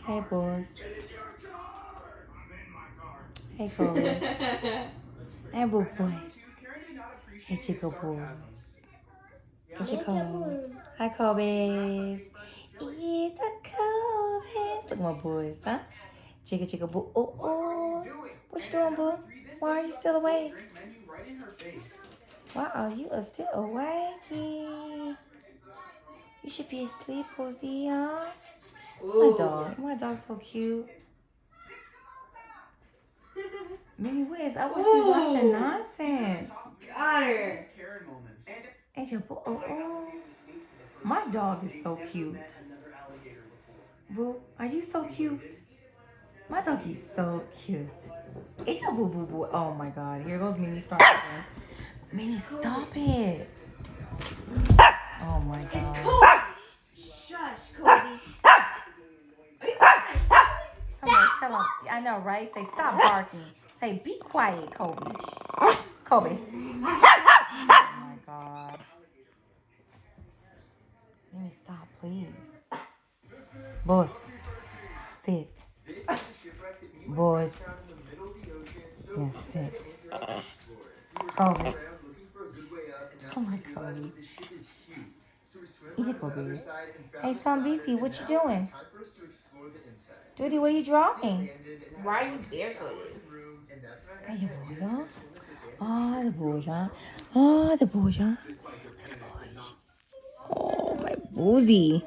Hey, boys. Hey, boys. Hey, boo boys. Hey, Chico boys. Hey, Chico's. Hi, Kobe's. It's a Kobe's. Look at my boys, huh? Chica boo. Oh, oh. What you doing, boo? Why are you still awake? Why are you still awake? You should be asleep, Posey, huh? My dog's so cute. Minnie Wiz, I wish we watching nonsense. Got her. And your boo. Oh. My dog is so cute. Boo, are you so cute? My dog is so cute. It's your boo boo boo. Oh my god. Here goes Mimi starting again. Mimi, stop it. Oh my god. It's Kobe. Shush, Kobe. Somebody tell him. I know, right? Say stop barking. Say be quiet, Kobe. Kobe. Oh my god. Mimi, stop, please. Boss, sit. Boss. Yes, sit. Kobe. Oh my god. Easy, Kobe. Hey, son, BC, what you doing? Duty, what are you drawing? Why are you barefooted? Hey, the boy, huh? Oh, the boy, huh? Oh, the boy, huh? Oh, my boozy.